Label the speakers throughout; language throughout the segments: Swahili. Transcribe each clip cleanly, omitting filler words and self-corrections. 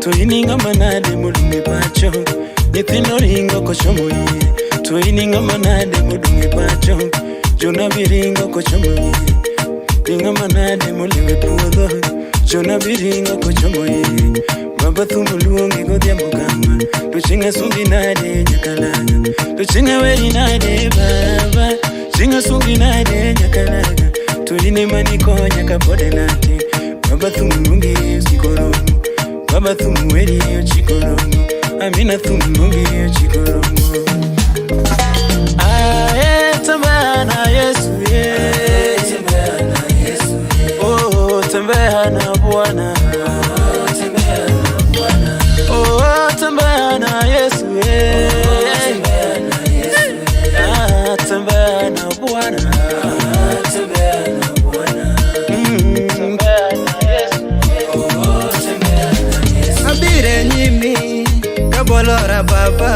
Speaker 1: Tuininga manade mulungi pacho Nithindo ringo kochomoye Tuininga manade mulungi pacho Jona biringo kochomoye Tinga manade muliwe puodho Jona biringo kochomoye Baba thumuluongi godhia mugama Tuchinga sungi nade nyakalaga Tuchinga weri nade baba Chinga sungi nade nyakalaga Tuine maniko nyakapode nati Baba thumulungi sikoromo Baba thumweri yo chikoromo Amina thumwungi yo chikoromo Tembea na Yesu ye Oh tembea na Bwana Oh tembea na Yesu ye Tembea na Bwana Kabolora baba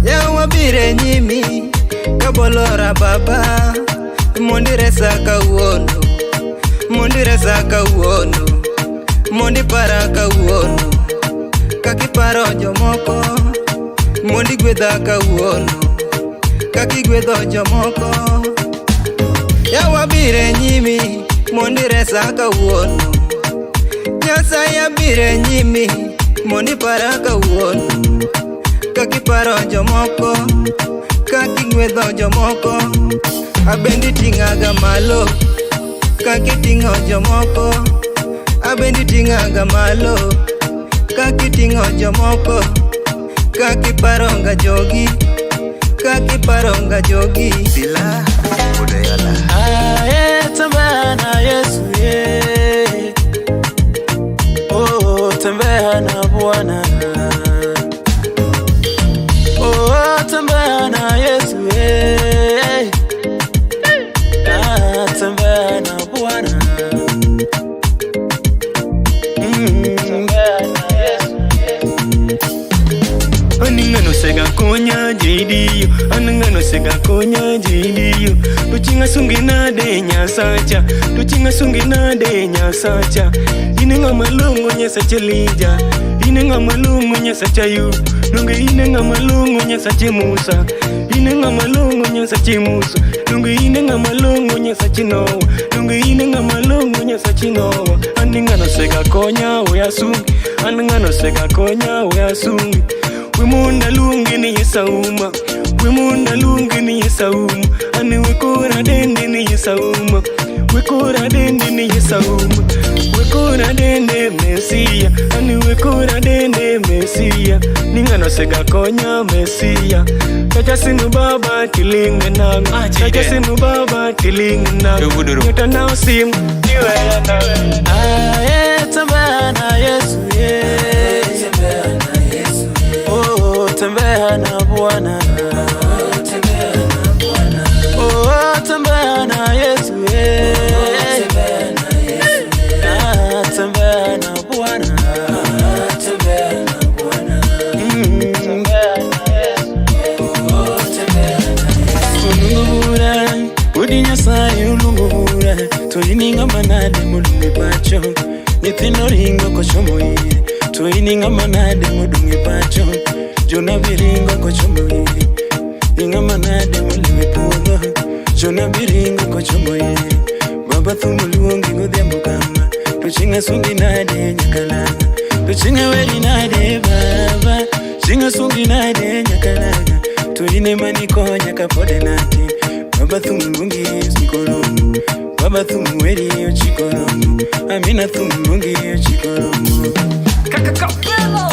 Speaker 1: Ya wabire nyimi Kabolora baba Mondiresa kauono Mondiresa kauono Mondi para kauono Kakiparo jomoko Mondi gwedha kauono Kakigwedho jomoko Ya wabire nyimi Mondiresa kauono Nyasa ya bire nyimi Mondi para kauono Kakiparo jomoko Kakigwedho jomoko Abendi tingaga malo Kakitingo jomoko Abendi tingaga malo Kakitingo jomoko Kakiparonga jogi Kakiparonga jogi Sila Udayala Tembea na Yesu ye Oh tembea na Bwana Oh tembea na Yesu tembea na Bwana Tembea na Yesu Aningano sega konya jidiyo Aningano sega konya jidiyo Tuchinga sungi nade nyasacha Tuchinga sungi nade nyasacha Inenga malungu nyasacha lija Inenga malungu nyasacha yu Nunge inenga malungu nyasacha Musa Inenga malungu nyasacha Musa Nunge inenga malungu nyasacha Noah Nunge inenga malungu nyasacha Noah Aningano sega konya uyasungi Aningano sega konya uyasungi Wimunda lungi ni yesauma Wimunda lungi ni yesauma Ani wekora dende ni yesauma Wekora dende ni yesauma Wekora dende Mesia Ani wekora dende Mesia Ningano sega konya Mesia Kaja sinu baba tilinga nangu Kaja sinu baba tilinga nangu Nyota nao simu Niwe ya nawe Tembea na Yesu ye Tembea na Bwana Oh tembea na Yesu Tembea na Bwana Ulungubura Udinya sayi ulungubura Tuininga manade mulungi pacho Nithindo ringo kochomoye Tuininga manade mulungi pacho Jona biringo kochomoye Inga manade muliwe puodho Jona biringo kochomoye Baba thumuluongi godhia mugama Tuchinga sungi nade nyakalaga Tuchinga weri nade baba Chinga sungi nade nyakalaga Tuine maniko nyakapode nati Baba thumuluongi sikoromo Baba thumu weri yo chikoromo, Amina thumu nungi yo chikoromo.
Speaker 2: Kakakapelo